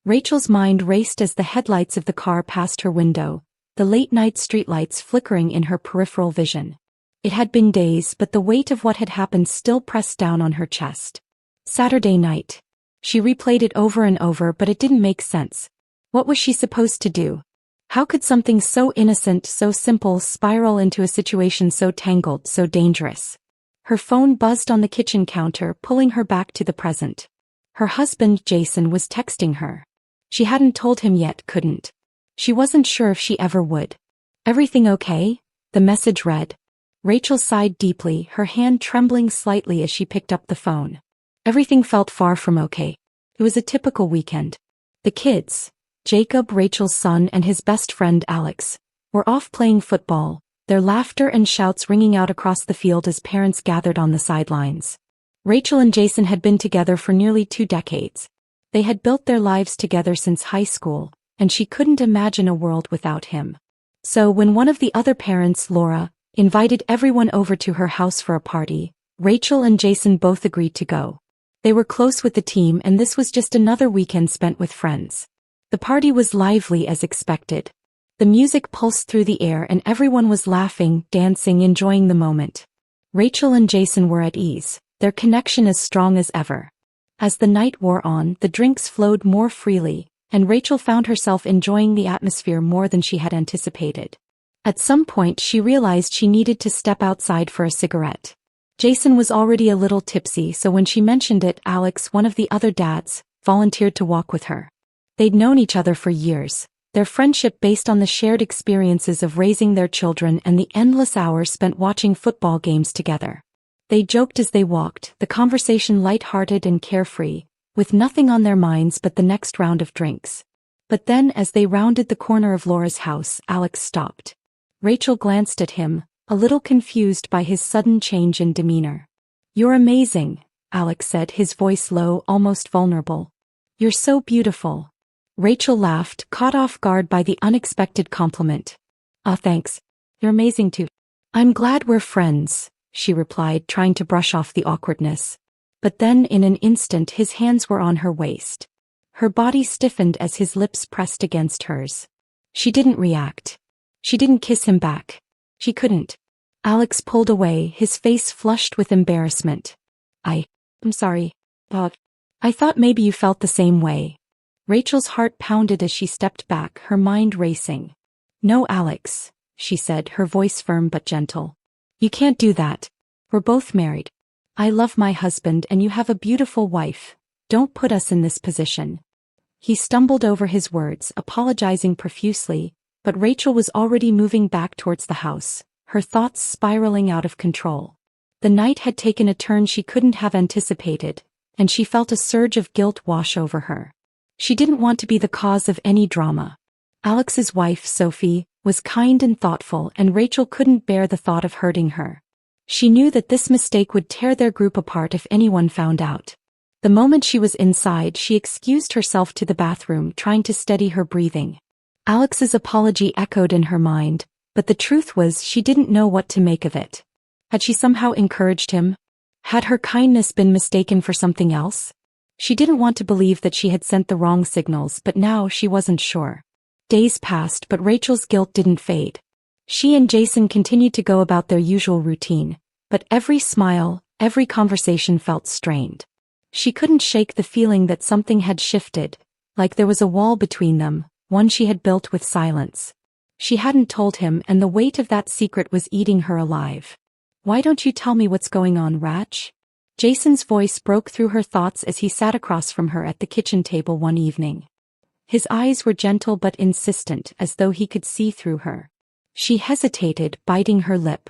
Rachel's mind raced as the headlights of the car passed her window, the late-night streetlights flickering in her peripheral vision. It had been days, but the weight of what had happened still pressed down on her chest. Saturday night. She replayed it over and over, but it didn't make sense. What was she supposed to do? How could something so innocent, so simple, spiral into a situation so tangled, so dangerous? Her phone buzzed on the kitchen counter, pulling her back to the present. Her husband, Jason, was texting her. She hadn't told him yet, couldn't. She wasn't sure if she ever would. "Everything okay?" the message read. Rachel sighed deeply, her hand trembling slightly as she picked up the phone. Everything felt far from okay. It was a typical weekend. The kids, Jacob, Rachel's son, and his best friend Alex, were off playing football, their laughter and shouts ringing out across the field as parents gathered on the sidelines. Rachel and Jason had been together for nearly 2 decades. They had built their lives together since high school, and she couldn't imagine a world without him. So when one of the other parents, Laura, invited everyone over to her house for a party, Rachel and Jason both agreed to go. They were close with the team, and this was just another weekend spent with friends. The party was lively as expected. The music pulsed through the air and everyone was laughing, dancing, enjoying the moment. Rachel and Jason were at ease, their connection as strong as ever. As the night wore on, the drinks flowed more freely, and Rachel found herself enjoying the atmosphere more than she had anticipated. At some point she realized she needed to step outside for a cigarette. Jason was already a little tipsy, so when she mentioned it, Alex, one of the other dads, volunteered to walk with her. They'd known each other for years, their friendship based on the shared experiences of raising their children and the endless hours spent watching football games together. They joked as they walked, the conversation light-hearted and carefree, with nothing on their minds but the next round of drinks. But then as they rounded the corner of Laura's house, Alex stopped. Rachel glanced at him, a little confused by his sudden change in demeanor. "You're amazing," Alex said, his voice low, almost vulnerable. "You're so beautiful." Rachel laughed, caught off guard by the unexpected compliment. "Aw, thanks. You're amazing too." "I'm glad we're friends," she replied, trying to brush off the awkwardness. But then in an instant his hands were on her waist. Her body stiffened as his lips pressed against hers. She didn't react. She didn't kiss him back. She couldn't. Alex pulled away, his face flushed with embarrassment. I'm sorry, Bob. I thought maybe you felt the same way." Rachel's heart pounded as she stepped back, her mind racing. "No, Alex," she said, her voice firm but gentle. "You can't do that. We're both married. I love my husband and you have a beautiful wife. Don't put us in this position." He stumbled over his words, apologizing profusely, but Rachel was already moving back towards the house, her thoughts spiraling out of control. The night had taken a turn she couldn't have anticipated, and she felt a surge of guilt wash over her. She didn't want to be the cause of any drama. Alex's wife, Sophie, was kind and thoughtful, and Rachel couldn't bear the thought of hurting her. She knew that this mistake would tear their group apart if anyone found out. The moment she was inside, she excused herself to the bathroom, trying to steady her breathing. Alex's apology echoed in her mind, but the truth was she didn't know what to make of it. Had she somehow encouraged him? Had her kindness been mistaken for something else? She didn't want to believe that she had sent the wrong signals, but now she wasn't sure. Days passed, but Rachel's guilt didn't fade. She and Jason continued to go about their usual routine, but every smile, every conversation felt strained. She couldn't shake the feeling that something had shifted, like there was a wall between them, one she had built with silence. She hadn't told him, and the weight of that secret was eating her alive. "Why don't you tell me what's going on, Rach?" Jason's voice broke through her thoughts as he sat across from her at the kitchen table one evening. His eyes were gentle but insistent, as though he could see through her. She hesitated, biting her lip.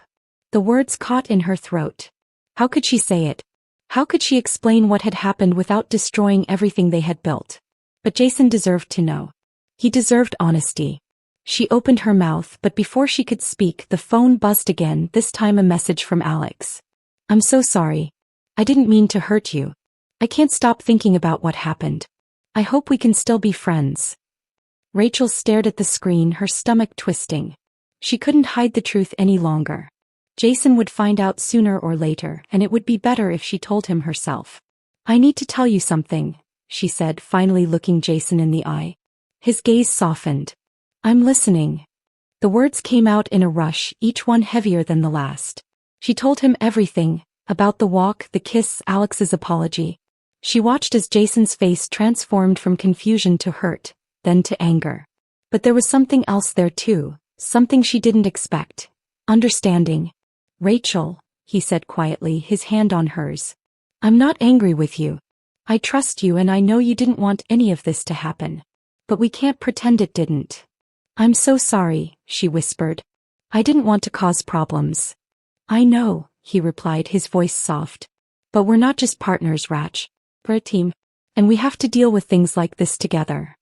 The words caught in her throat. How could she say it? How could she explain what had happened without destroying everything they had built? But Jason deserved to know. He deserved honesty. She opened her mouth, but before she could speak, the phone buzzed again, this time a message from Alex. "I'm so sorry. I didn't mean to hurt you. I can't stop thinking about what happened. I hope we can still be friends." Rachel stared at the screen, her stomach twisting. She couldn't hide the truth any longer. Jason would find out sooner or later, and it would be better if she told him herself. "I need to tell you something," she said, finally looking Jason in the eye. His gaze softened. I'm listening. The words came out in a rush, each one heavier than the last. She told him everything, about the walk, the kiss, Alex's apology. She watched as Jason's face transformed from confusion to hurt, then to anger. But there was something else there too, something she didn't expect. Understanding. Rachel, he said quietly, his hand on hers. I'm not angry with you. I trust you and I know you didn't want any of this to happen. But we can't pretend it didn't. I'm so sorry, she whispered. I didn't want to cause problems. I know, he replied, his voice soft. But we're not just partners, Rach. We're a team. And we have to deal with things like this together.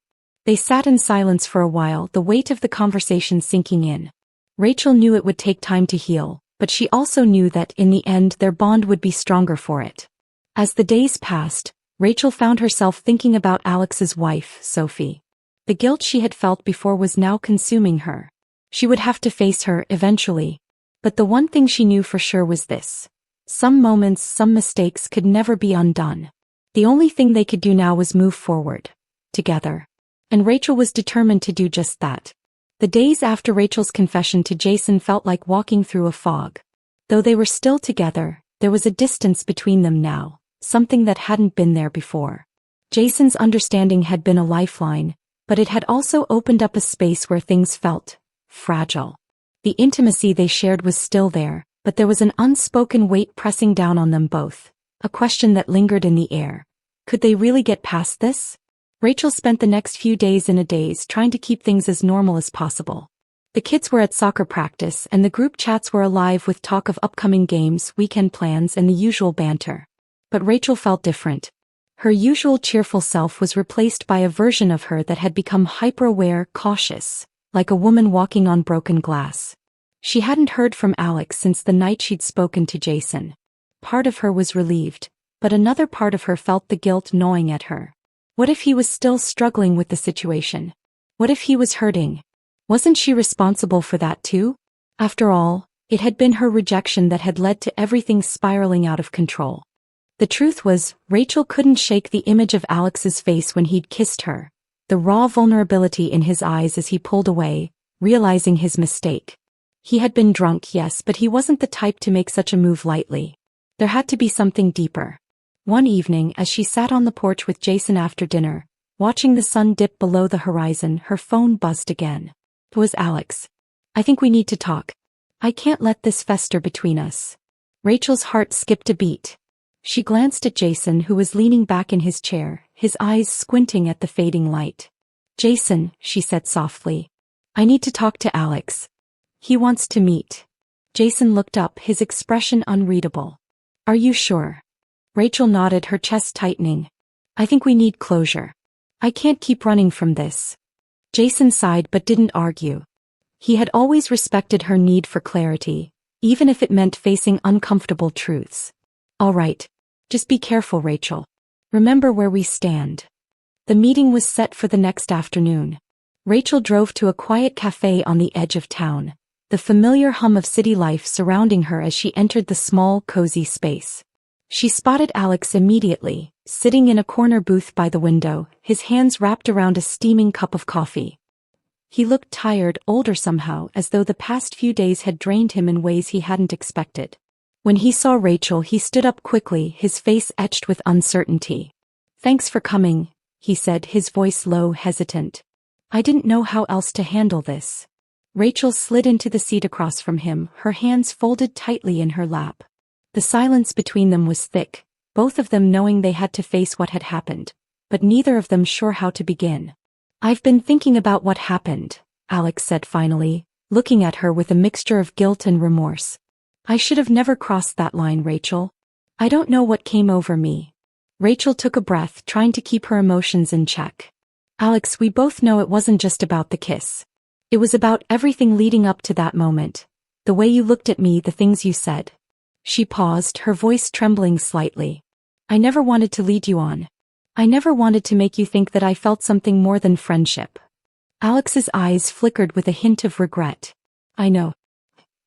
They sat in silence for a while, the weight of the conversation sinking in. Rachel knew it would take time to heal, but she also knew that in the end their bond would be stronger for it. As the days passed, Rachel found herself thinking about Alex's wife, Sophie. The guilt she had felt before was now consuming her. She would have to face her eventually. But the one thing she knew for sure was this. Some moments, some mistakes could never be undone. The only thing they could do now was move forward. Together. And Rachel was determined to do just that. The days after Rachel's confession to Jason felt like walking through a fog. Though they were still together, there was a distance between them now, something that hadn't been there before. Jason's understanding had been a lifeline, but it had also opened up a space where things felt fragile. The intimacy they shared was still there, but there was an unspoken weight pressing down on them both, a question that lingered in the air. Could they really get past this? Rachel spent the next few days in a daze trying to keep things as normal as possible. The kids were at soccer practice and the group chats were alive with talk of upcoming games, weekend plans, and the usual banter. But Rachel felt different. Her usual cheerful self was replaced by a version of her that had become hyper-aware, cautious, like a woman walking on broken glass. She hadn't heard from Alex since the night she'd spoken to Jason. Part of her was relieved, but another part of her felt the guilt gnawing at her. What if he was still struggling with the situation? What if he was hurting? Wasn't she responsible for that too? After all, it had been her rejection that had led to everything spiraling out of control. The truth was, Rachel couldn't shake the image of Alex's face when he'd kissed her, the raw vulnerability in his eyes as he pulled away, realizing his mistake. He had been drunk, yes, but he wasn't the type to make such a move lightly. There had to be something deeper. One evening, as she sat on the porch with Jason after dinner, watching the sun dip below the horizon, her phone buzzed again. It was Alex. I think we need to talk. I can't let this fester between us. Rachel's heart skipped a beat. She glanced at Jason, who was leaning back in his chair, his eyes squinting at the fading light. Jason, she said softly. I need to talk to Alex. He wants to meet. Jason looked up, his expression unreadable. Are you sure? Rachel nodded, her chest tightening. I think we need closure. I can't keep running from this. Jason sighed but didn't argue. He had always respected her need for clarity, even if it meant facing uncomfortable truths. All right. Just be careful, Rachel. Remember where we stand. The meeting was set for the next afternoon. Rachel drove to a quiet cafe on the edge of town, the familiar hum of city life surrounding her as she entered the small, cozy space. She spotted Alex immediately, sitting in a corner booth by the window, his hands wrapped around a steaming cup of coffee. He looked tired, older somehow, as though the past few days had drained him in ways he hadn't expected. When he saw Rachel, he stood up quickly, his face etched with uncertainty. Thanks for coming, he said, his voice low, hesitant. I didn't know how else to handle this. Rachel slid into the seat across from him, her hands folded tightly in her lap. The silence between them was thick, both of them knowing they had to face what had happened, but neither of them sure how to begin. I've been thinking about what happened, Alex said finally, looking at her with a mixture of guilt and remorse. I should have never crossed that line, Rachel. I don't know what came over me. Rachel took a breath, trying to keep her emotions in check. Alex, we both know it wasn't just about the kiss. It was about everything leading up to that moment. The way you looked at me, the things you said. She paused, her voice trembling slightly. I never wanted to lead you on. I never wanted to make you think that I felt something more than friendship. Alex's eyes flickered with a hint of regret. I know.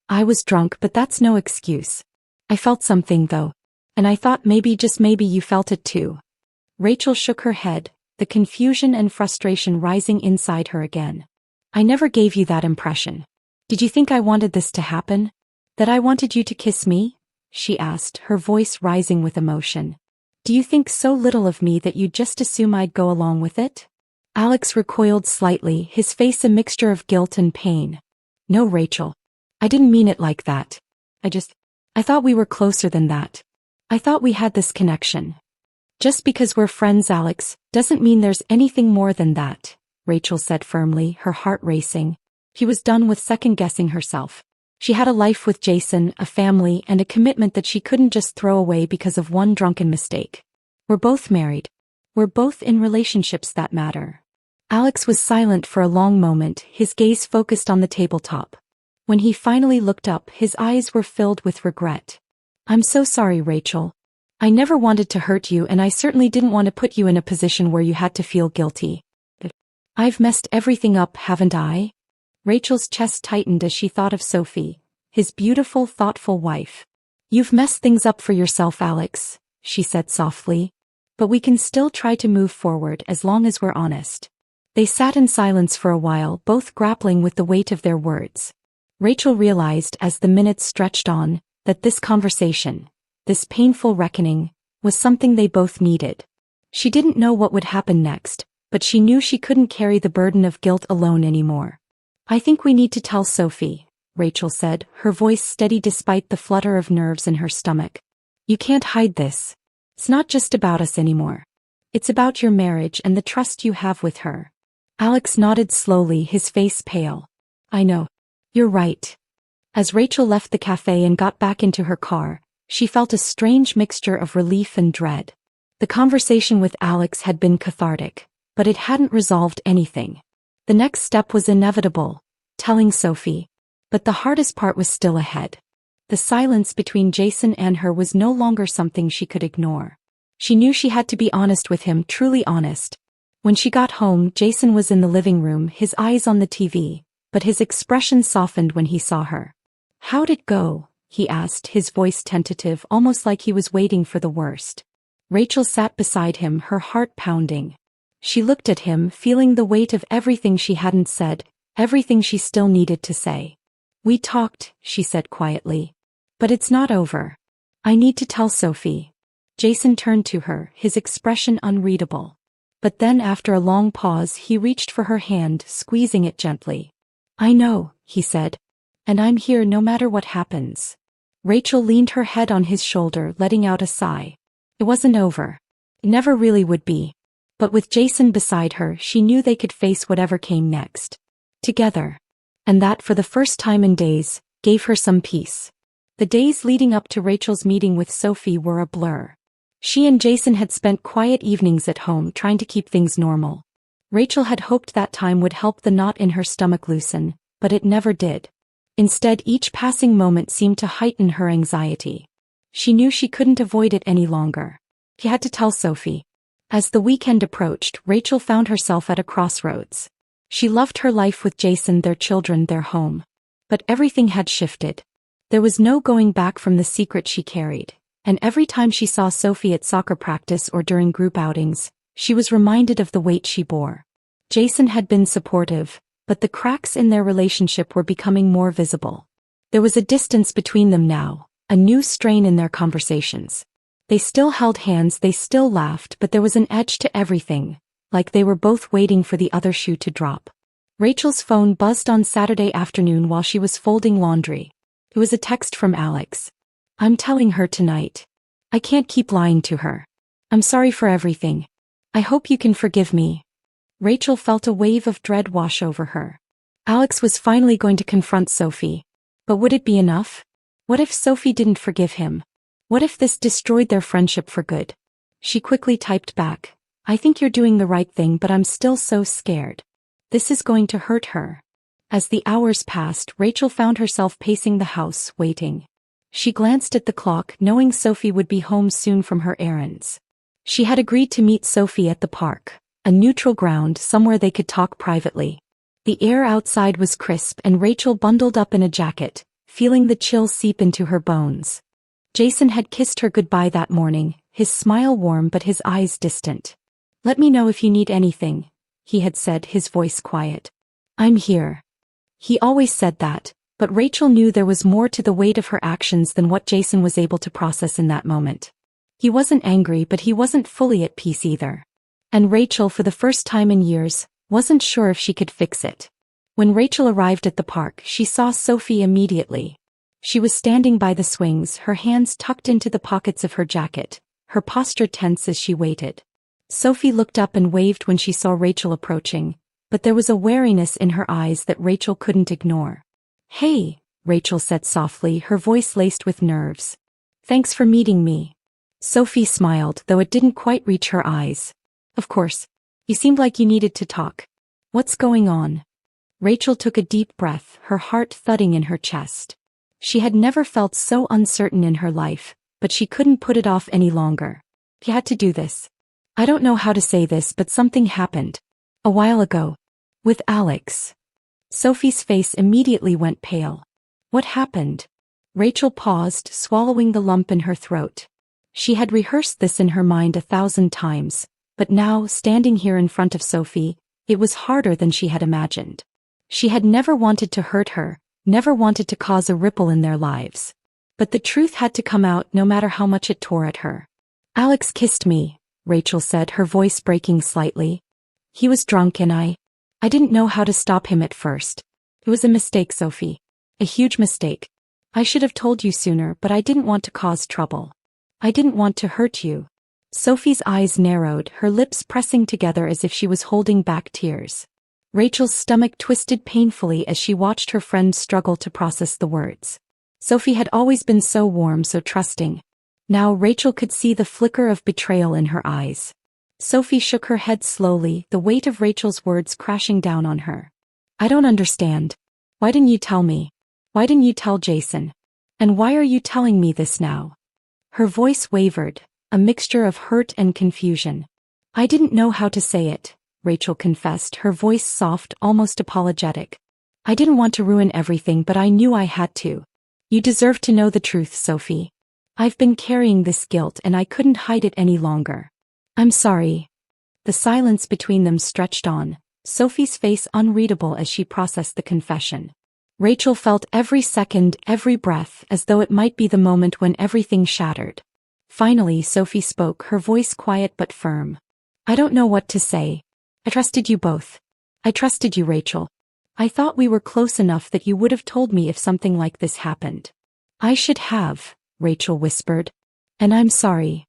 I was drunk, but that's no excuse. I felt something though. And I thought maybe, just maybe, you felt it too. Rachel shook her head, the confusion and frustration rising inside her again. I never gave you that impression. Did you think I wanted this to happen? That I wanted you to kiss me? She asked, her voice rising with emotion. Do you think so little of me that you'd just assume I'd go along with it? Alex recoiled slightly, his face a mixture of guilt and pain. No, Rachel. I didn't mean it like that. I thought we were closer than that. I thought we had this connection. Just because we're friends, Alex, doesn't mean there's anything more than that, Rachel said firmly, her heart racing. She was done with second-guessing herself. She had a life with Jason, a family, and a commitment that she couldn't just throw away because of one drunken mistake. We're both married. We're both in relationships that matter. Alex was silent for a long moment, his gaze focused on the tabletop. When he finally looked up, his eyes were filled with regret. I'm so sorry, Rachel. I never wanted to hurt you, and I certainly didn't want to put you in a position where you had to feel guilty. I've messed everything up, haven't I? Rachel's chest tightened as she thought of Sophie, his beautiful, thoughtful wife. You've messed things up for yourself, Alex, she said softly. But we can still try to move forward as long as we're honest. They sat in silence for a while, both grappling with the weight of their words. Rachel realized as the minutes stretched on, that this conversation, this painful reckoning, was something they both needed. She didn't know what would happen next, but she knew she couldn't carry the burden of guilt alone anymore. I think we need to tell Sophie, Rachel said, her voice steady despite the flutter of nerves in her stomach. You can't hide this. It's not just about us anymore. It's about your marriage and the trust you have with her. Alex nodded slowly, his face pale. I know. You're right. As Rachel left the cafe and got back into her car, she felt a strange mixture of relief and dread. The conversation with Alex had been cathartic, but it hadn't resolved anything. The next step was inevitable, telling Sophie. But the hardest part was still ahead. The silence between Jason and her was no longer something she could ignore. She knew she had to be honest with him, truly honest. When she got home, Jason was in the living room, his eyes on the TV, but his expression softened when he saw her. How'd it go? He asked, his voice tentative, almost like he was waiting for the worst. Rachel sat beside him, her heart pounding. She looked at him, feeling the weight of everything she hadn't said, everything she still needed to say. We talked, she said quietly. But it's not over. I need to tell Sophie. Jason turned to her, his expression unreadable. But then after a long pause he reached for her hand, squeezing it gently. I know, he said. And I'm here no matter what happens. Rachel leaned her head on his shoulder, letting out a sigh. It wasn't over. It never really would be. But with Jason beside her, she knew they could face whatever came next. Together. And that, for the first time in days, gave her some peace. The days leading up to Rachel's meeting with Sophie were a blur. She and Jason had spent quiet evenings at home trying to keep things normal. Rachel had hoped that time would help the knot in her stomach loosen, but it never did. Instead, each passing moment seemed to heighten her anxiety. She knew she couldn't avoid it any longer. She had to tell Sophie. As the weekend approached, Rachel found herself at a crossroads. She loved her life with Jason, their children, their home. But everything had shifted. There was no going back from the secret she carried, and every time she saw Sophie at soccer practice or during group outings, she was reminded of the weight she bore. Jason had been supportive, but the cracks in their relationship were becoming more visible. There was a distance between them now, a new strain in their conversations. They still held hands, they still laughed, but there was an edge to everything, like they were both waiting for the other shoe to drop. Rachel's phone buzzed on Saturday afternoon while she was folding laundry. It was a text from Alex. I'm telling her tonight. I can't keep lying to her. I'm sorry for everything. I hope you can forgive me. Rachel felt a wave of dread wash over her. Alex was finally going to confront Sophie. But would it be enough? What if Sophie didn't forgive him? What if this destroyed their friendship for good? She quickly typed back. I think you're doing the right thing, but I'm still so scared. This is going to hurt her. As the hours passed, Rachel found herself pacing the house, waiting. She glanced at the clock, knowing Sophie would be home soon from her errands. She had agreed to meet Sophie at the park, a neutral ground somewhere they could talk privately. The air outside was crisp and Rachel bundled up in a jacket, feeling the chill seep into her bones. Jason had kissed her goodbye that morning, his smile warm but his eyes distant. "Let me know if you need anything," he had said, his voice quiet. "I'm here." He always said that, but Rachel knew there was more to the weight of her actions than what Jason was able to process in that moment. He wasn't angry, but he wasn't fully at peace either. And Rachel, for the first time in years, wasn't sure if she could fix it. When Rachel arrived at the park, she saw Sophie immediately. She was standing by the swings, her hands tucked into the pockets of her jacket, her posture tense as she waited. Sophie looked up and waved when she saw Rachel approaching, but there was a wariness in her eyes that Rachel couldn't ignore. "Hey," Rachel said softly, her voice laced with nerves. "Thanks for meeting me." Sophie smiled, though it didn't quite reach her eyes. "Of course. You seemed like you needed to talk. What's going on?" Rachel took a deep breath, her heart thudding in her chest. She had never felt so uncertain in her life, but she couldn't put it off any longer. She had to do this. "I don't know how to say this, but something happened. A while ago. With Alex." Sophie's face immediately went pale. "What happened?" Rachel paused, swallowing the lump in her throat. She had rehearsed this in her mind 1,000 times, but now, standing here in front of Sophie, it was harder than she had imagined. She had never wanted to hurt her, never wanted to cause a ripple in their lives. But the truth had to come out no matter how much it tore at her. "Alex kissed me," Rachel said, her voice breaking slightly. "He was drunk and I didn't know how to stop him at first. It was a mistake, Sophie. A huge mistake. I should have told you sooner, but I didn't want to cause trouble. I didn't want to hurt you." Sophie's eyes narrowed, her lips pressing together as if she was holding back tears. Rachel's stomach twisted painfully as she watched her friend struggle to process the words. Sophie had always been so warm, so trusting. Now Rachel could see the flicker of betrayal in her eyes. Sophie shook her head slowly, the weight of Rachel's words crashing down on her. "I don't understand. Why didn't you tell me? Why didn't you tell Jason? And why are you telling me this now?" Her voice wavered, a mixture of hurt and confusion. "I didn't know how to say it," Rachel confessed, her voice soft, almost apologetic. "I didn't want to ruin everything, but I knew I had to. You deserve to know the truth, Sophie. I've been carrying this guilt and I couldn't hide it any longer. I'm sorry." The silence between them stretched on, Sophie's face unreadable as she processed the confession. Rachel felt every second, every breath, as though it might be the moment when everything shattered. Finally, Sophie spoke, her voice quiet but firm. "I don't know what to say. I trusted you both. I trusted you, Rachel. I thought we were close enough that you would have told me if something like this happened." "I should have," Rachel whispered. "And I'm sorry."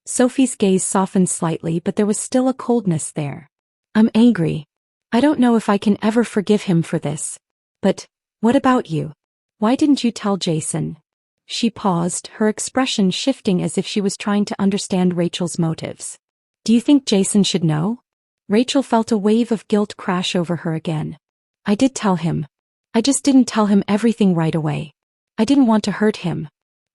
Sophie's gaze softened slightly, but there was still a coldness there. "I'm angry. I don't know if I can ever forgive him for this. But, what about you? Why didn't you tell Jason?" She paused, her expression shifting as if she was trying to understand Rachel's motives. "Do you think Jason should know?" Rachel felt a wave of guilt crash over her again. "I did tell him. I just didn't tell him everything right away. I didn't want to hurt him.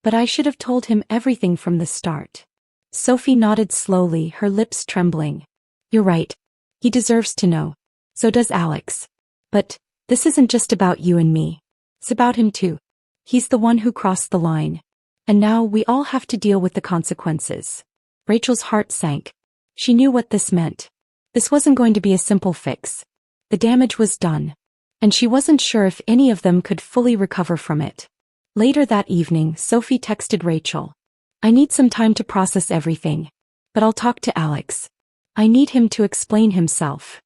But I should have told him everything from the start." Sophie nodded slowly, her lips trembling. "You're right. He deserves to know. So does Alex. But this isn't just about you and me. It's about him too. He's the one who crossed the line. And now we all have to deal with the consequences." Rachel's heart sank. She knew what this meant. This wasn't going to be a simple fix. The damage was done. And she wasn't sure if any of them could fully recover from it. Later that evening, Sophie texted Rachel. "I need some time to process everything. But I'll talk to Alex. I need him to explain himself."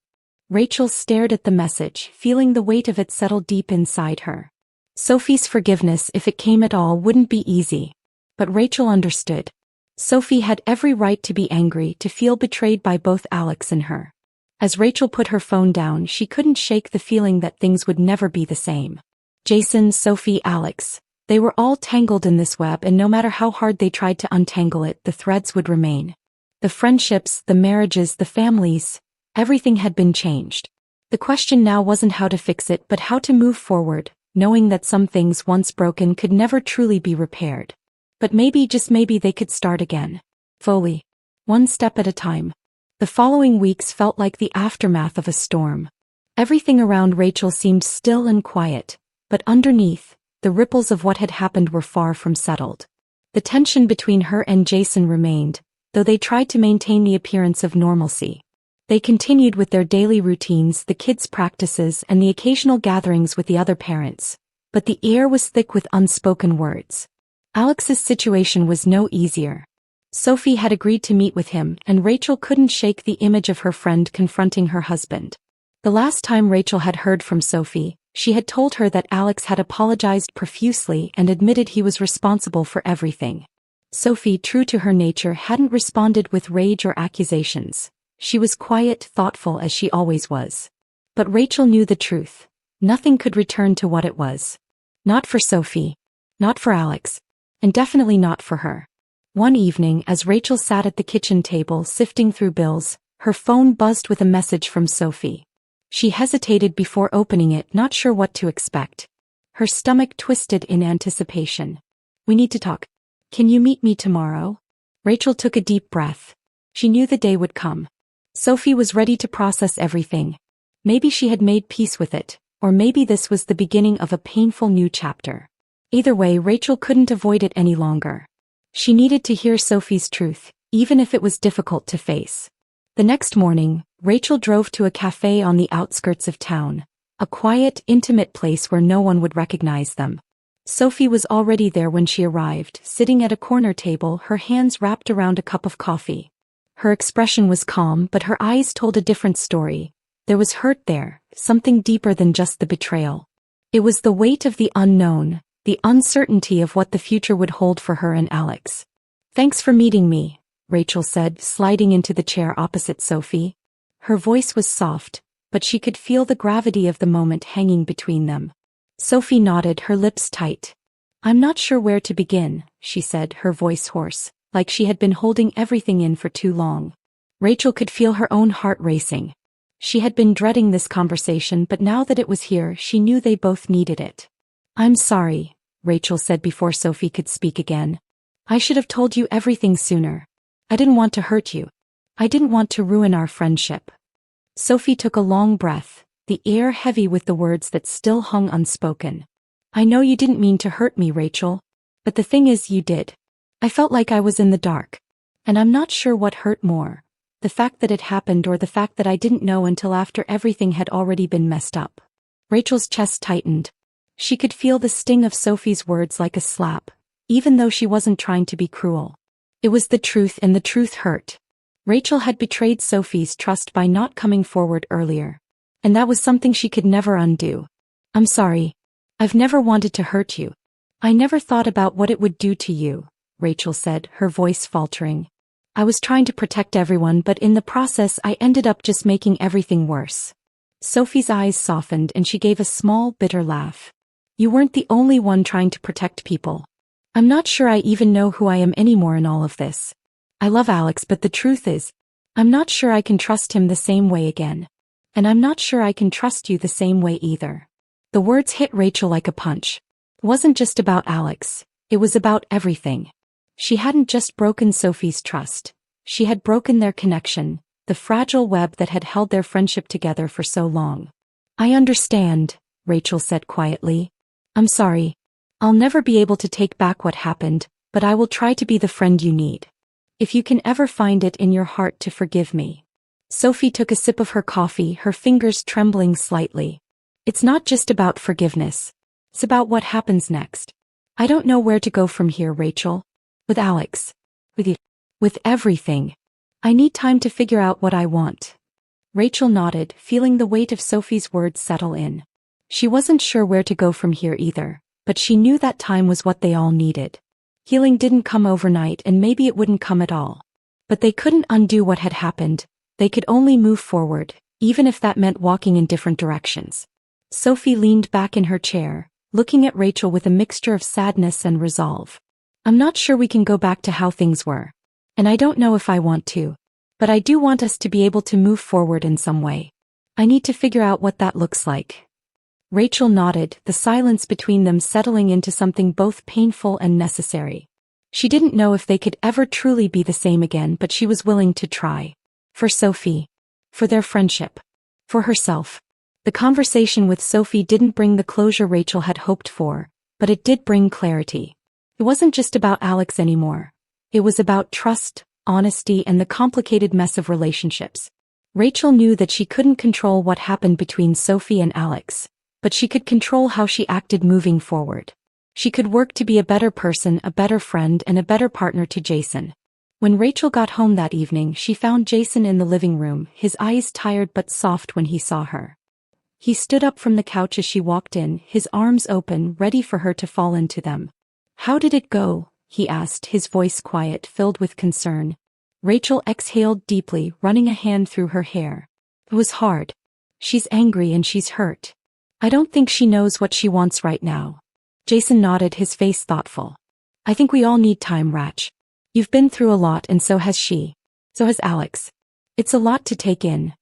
Rachel stared at the message, feeling the weight of it settle deep inside her. Sophie's forgiveness, if it came at all, wouldn't be easy. But Rachel understood. Sophie had every right to be angry, to feel betrayed by both Alex and her. As Rachel put her phone down, she couldn't shake the feeling that things would never be the same. Jason, Sophie, Alex. They were all tangled in this web, and no matter how hard they tried to untangle it, the threads would remain. The friendships, the marriages, the families, everything had been changed. The question now wasn't how to fix it, but how to move forward, knowing that some things once broken could never truly be repaired. But maybe, just maybe, they could start again. Slowly. One step at a time. The following weeks felt like the aftermath of a storm. Everything around Rachel seemed still and quiet, but underneath, the ripples of what had happened were far from settled. The tension between her and Jason remained, though they tried to maintain the appearance of normalcy. They continued with their daily routines, the kids' practices, and the occasional gatherings with the other parents. But the air was thick with unspoken words. Alex's situation was no easier. Sophie had agreed to meet with him, and Rachel couldn't shake the image of her friend confronting her husband. The last time Rachel had heard from Sophie, she had told her that Alex had apologized profusely and admitted he was responsible for everything. Sophie, true to her nature, hadn't responded with rage or accusations. She was quiet, thoughtful as she always was. But Rachel knew the truth. Nothing could return to what it was. Not for Sophie. Not for Alex. And definitely not for her. One evening, as Rachel sat at the kitchen table sifting through bills, her phone buzzed with a message from Sophie. She hesitated before opening it, not sure what to expect. Her stomach twisted in anticipation. "We need to talk. Can you meet me tomorrow?" Rachel took a deep breath. She knew the day would come. Sophie was ready to process everything. Maybe she had made peace with it, or maybe this was the beginning of a painful new chapter. Either way, Rachel couldn't avoid it any longer. She needed to hear Sophie's truth, even if it was difficult to face. The next morning, Rachel drove to a cafe on the outskirts of town, a quiet, intimate place where no one would recognize them. Sophie was already there when she arrived, sitting at a corner table, her hands wrapped around a cup of coffee. Her expression was calm, but her eyes told a different story. There was hurt there, something deeper than just the betrayal. It was the weight of the unknown, the uncertainty of what the future would hold for her and Alex. "Thanks for meeting me," Rachel said, sliding into the chair opposite Sophie. Her voice was soft, but she could feel the gravity of the moment hanging between them. Sophie nodded, her lips tight. "I'm not sure where to begin," she said, her voice hoarse, like she had been holding everything in for too long. Rachel could feel her own heart racing. She had been dreading this conversation, but now that it was here, she knew they both needed it. "I'm sorry," Rachel said before Sophie could speak again. "I should have told you everything sooner. I didn't want to hurt you. I didn't want to ruin our friendship." Sophie took a long breath, the air heavy with the words that still hung unspoken. "I know you didn't mean to hurt me, Rachel. But the thing is, you did. I felt like I was in the dark. And I'm not sure what hurt more, the fact that it happened or the fact that I didn't know until after everything had already been messed up." Rachel's chest tightened. She could feel the sting of Sophie's words like a slap, even though she wasn't trying to be cruel. It was the truth, and the truth hurt. Rachel had betrayed Sophie's trust by not coming forward earlier. And that was something she could never undo. "I'm sorry. I've never wanted to hurt you. I never thought about what it would do to you," Rachel said, her voice faltering. "I was trying to protect everyone, but in the process I ended up just making everything worse." Sophie's eyes softened and she gave a small, bitter laugh. "You weren't the only one trying to protect people. I'm not sure I even know who I am anymore in all of this. I love Alex, but the truth is, I'm not sure I can trust him the same way again. And I'm not sure I can trust you the same way either." The words hit Rachel like a punch. It wasn't just about Alex, it was about everything. She hadn't just broken Sophie's trust. She had broken their connection, the fragile web that had held their friendship together for so long. "I understand," Rachel said quietly. "I'm sorry. I'll never be able to take back what happened, but I will try to be the friend you need. If you can ever find it in your heart to forgive me." Sophie took a sip of her coffee, her fingers trembling slightly. "It's not just about forgiveness. It's about what happens next. I don't know where to go from here, Rachel. With Alex. With you. With everything. I need time to figure out what I want." Rachel nodded, feeling the weight of Sophie's words settle in. She wasn't sure where to go from here either, but she knew that time was what they all needed. Healing didn't come overnight, and maybe it wouldn't come at all. But they couldn't undo what had happened. They could only move forward, even if that meant walking in different directions. Sophie leaned back in her chair, looking at Rachel with a mixture of sadness and resolve. "I'm not sure we can go back to how things were. And I don't know if I want to. But I do want us to be able to move forward in some way. I need to figure out what that looks like." Rachel nodded, the silence between them settling into something both painful and necessary. She didn't know if they could ever truly be the same again, but she was willing to try. For Sophie. For their friendship. For herself. The conversation with Sophie didn't bring the closure Rachel had hoped for, but it did bring clarity. It wasn't just about Alex anymore. It was about trust, honesty, and the complicated mess of relationships. Rachel knew that she couldn't control what happened between Sophie and Alex, but she could control how she acted moving forward. She could work to be a better person, a better friend, and a better partner to Jason. When Rachel got home that evening, she found Jason in the living room, his eyes tired but soft when he saw her. He stood up from the couch as she walked in, his arms open, ready for her to fall into them. "How did it go?" he asked, his voice quiet, filled with concern. Rachel exhaled deeply, running a hand through her hair. "It was hard. She's angry and she's hurt. I don't think she knows what she wants right now." Jason nodded, his face thoughtful. "I think we all need time, Rach. You've been through a lot and so has she. So has Alex. It's a lot to take in."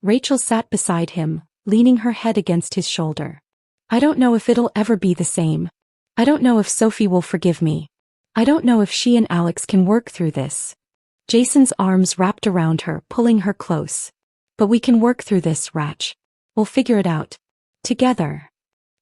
Rachel sat beside him, leaning her head against his shoulder. "I don't know if it'll ever be the same. I don't know if Sophie will forgive me. I don't know if she and Alex can work through this." Jason's arms wrapped around her, pulling her close. "But we can work through this, Rach. We'll figure it out. Together."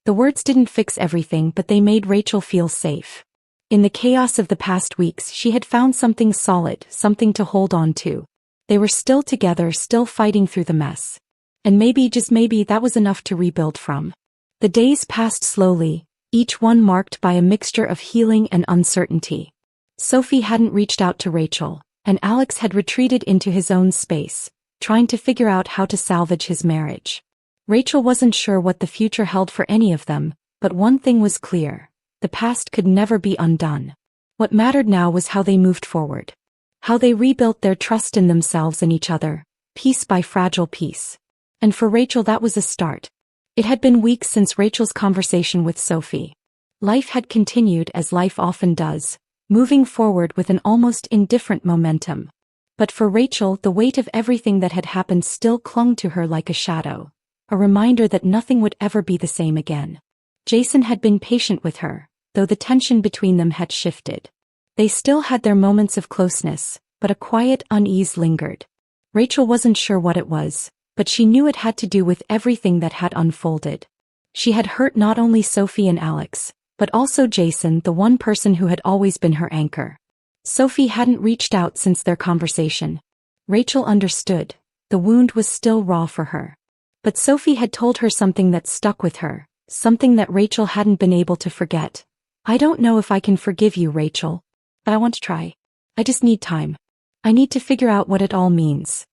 The words didn't fix everything, but they made Rachel feel safe. In the chaos of the past weeks, she had found something solid, something to hold on to. They were still together, still fighting through the mess. And maybe, just maybe, that was enough to rebuild from. The days passed slowly, each one marked by a mixture of healing and uncertainty. Sophie hadn't reached out to Rachel, and Alex had retreated into his own space, trying to figure out how to salvage his marriage. Rachel wasn't sure what the future held for any of them, but one thing was clear: the past could never be undone. What mattered now was how they moved forward. How they rebuilt their trust in themselves and each other, piece by fragile piece. And for Rachel, that was a start. It had been weeks since Rachel's conversation with Sophie. Life had continued as life often does, moving forward with an almost indifferent momentum. But for Rachel, the weight of everything that had happened still clung to her like a shadow, a reminder that nothing would ever be the same again. Jason had been patient with her, though the tension between them had shifted. They still had their moments of closeness, but a quiet unease lingered. Rachel wasn't sure what it was, but she knew it had to do with everything that had unfolded. She had hurt not only Sophie and Alex, but also Jason, the one person who had always been her anchor. Sophie hadn't reached out since their conversation. Rachel understood. The wound was still raw for her. But Sophie had told her something that stuck with her, something that Rachel hadn't been able to forget. "I don't know if I can forgive you, Rachel, but I want to try. I just need time. I need to figure out what it all means."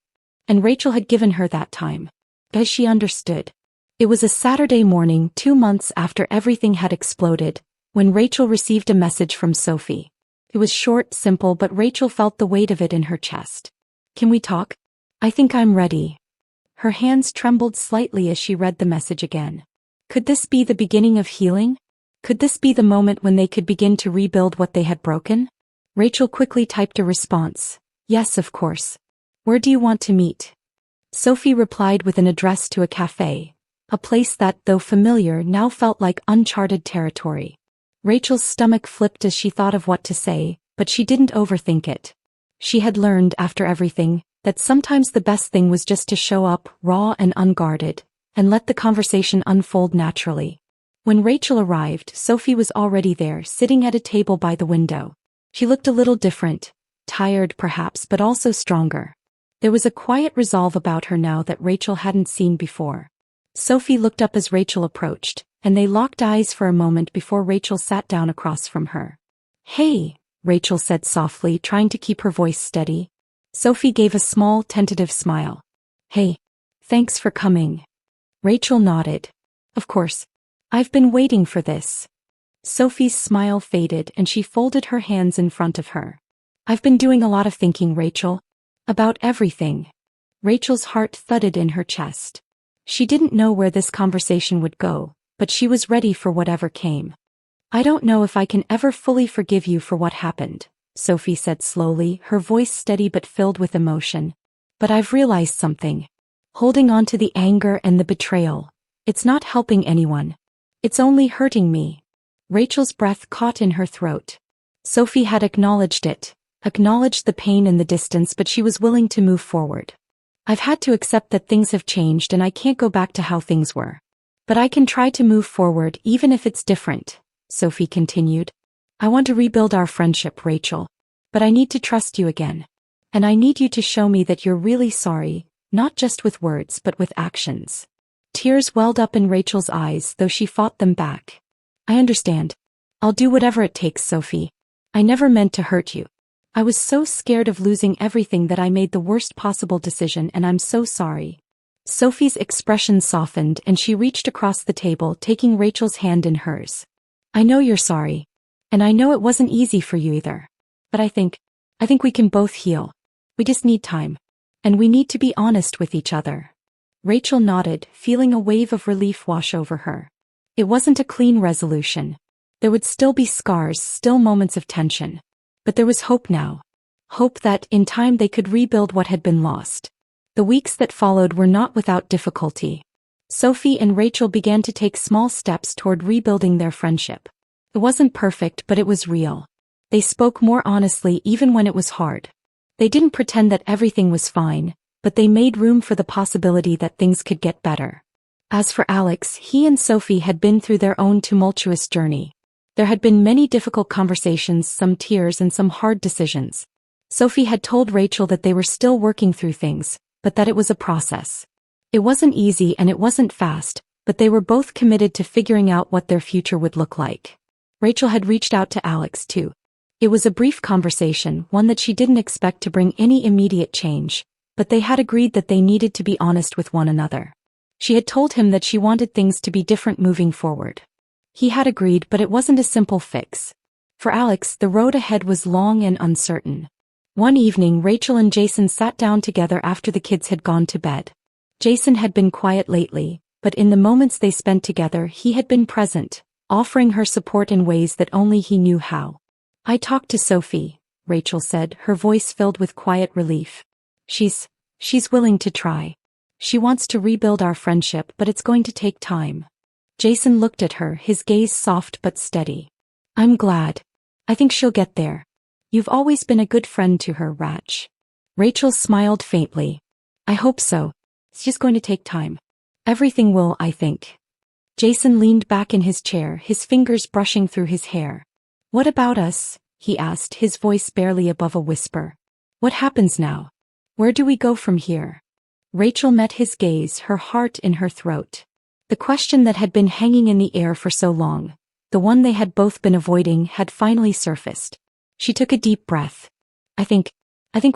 And Rachel had given her that time. Because she understood. It was a Saturday morning, 2 months after everything had exploded, when Rachel received a message from Sophie. It was short, simple, but Rachel felt the weight of it in her chest. "Can we talk? I think I'm ready." Her hands trembled slightly as she read the message again. Could this be the beginning of healing? Could this be the moment when they could begin to rebuild what they had broken? Rachel quickly typed a response. "Yes, of course. Where do you want to meet?" Sophie replied with an address to a cafe, a place that, though familiar, now felt like uncharted territory. Rachel's stomach flipped as she thought of what to say, but she didn't overthink it. She had learned, after everything, that sometimes the best thing was just to show up, raw and unguarded, and let the conversation unfold naturally. When Rachel arrived, Sophie was already there, sitting at a table by the window. She looked a little different, tired perhaps, but also stronger. There was a quiet resolve about her now that Rachel hadn't seen before. Sophie looked up as Rachel approached, and they locked eyes for a moment before Rachel sat down across from her. "Hey," Rachel said softly, trying to keep her voice steady. Sophie gave a small, tentative smile. "Hey, thanks for coming." Rachel nodded. "Of course. I've been waiting for this." Sophie's smile faded and she folded her hands in front of her. "I've been doing a lot of thinking, Rachel. About everything." Rachel's heart thudded in her chest. She didn't know where this conversation would go, but she was ready for whatever came. "I don't know if I can ever fully forgive you for what happened," Sophie said slowly, her voice steady but filled with emotion. "But I've realized something. Holding on to the anger and the betrayal, it's not helping anyone. It's only hurting me." Rachel's breath caught in her throat. Sophie had acknowledged it, acknowledged the pain and the distance, but she was willing to move forward. "I've had to accept that things have changed and I can't go back to how things were. But I can try to move forward even if it's different," Sophie continued. "I want to rebuild our friendship, Rachel. But I need to trust you again. And I need you to show me that you're really sorry, not just with words but with actions. Tears welled up in Rachel's eyes, though she fought them back. I understand. I'll do whatever it takes, Sophie. I never meant to hurt you. I was so scared of losing everything that I made the worst possible decision, and I'm so sorry. Sophie's expression softened and she reached across the table, taking Rachel's hand in hers. I know you're sorry. And I know it wasn't easy for you either. But I think we can both heal. We just need time. And we need to be honest with each other. Rachel nodded, feeling a wave of relief wash over her. It wasn't a clean resolution. There would still be scars, still moments of tension. But there was hope now. Hope that, in time, they could rebuild what had been lost. The weeks that followed were not without difficulty. Sophie and Rachel began to take small steps toward rebuilding their friendship. It wasn't perfect, but it was real. They spoke more honestly even when it was hard. They didn't pretend that everything was fine, but they made room for the possibility that things could get better. As for Alex, he and Sophie had been through their own tumultuous journey. There had been many difficult conversations, some tears and some hard decisions. Sophie had told Rachel that they were still working through things, but that it was a process. It wasn't easy and it wasn't fast, but they were both committed to figuring out what their future would look like. Rachel had reached out to Alex too. It was a brief conversation, one that she didn't expect to bring any immediate change, but they had agreed that they needed to be honest with one another. She had told him that she wanted things to be different moving forward. He had agreed, but it wasn't a simple fix. For Alex, the road ahead was long and uncertain. One evening, Rachel and Jason sat down together after the kids had gone to bed. Jason had been quiet lately, but in the moments they spent together, he had been present, offering her support in ways that only he knew how. I talked to Sophie, Rachel said, her voice filled with quiet relief. She's willing to try. She wants to rebuild our friendship, but it's going to take time. Jason looked at her, his gaze soft but steady. I'm glad. I think she'll get there. You've always been a good friend to her, Rach. Rachel smiled faintly. I hope so. It's just going to take time. Everything will, I think. Jason leaned back in his chair, his fingers brushing through his hair. What about us? He asked, his voice barely above a whisper. What happens now? Where do we go from here? Rachel met his gaze, her heart in her throat. The question that had been hanging in the air for so long, the one they had both been avoiding, had finally surfaced. She took a deep breath. I think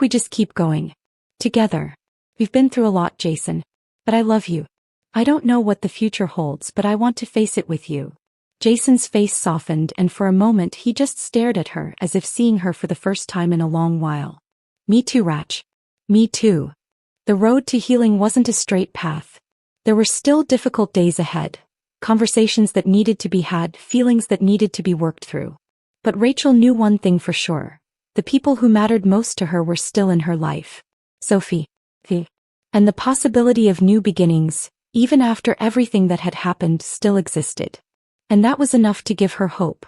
we just keep going. Together. We've been through a lot, Jason. But I love you. I don't know what the future holds, but I want to face it with you. Jason's face softened, and for a moment he just stared at her as if seeing her for the first time in a long while. Me too, Rach. Me too. The road to healing wasn't a straight path. There were still difficult days ahead, conversations that needed to be had, feelings that needed to be worked through. But Rachel knew one thing for sure. The people who mattered most to her were still in her life. Sophie. And the possibility of new beginnings, even after everything that had happened, still existed. And that was enough to give her hope.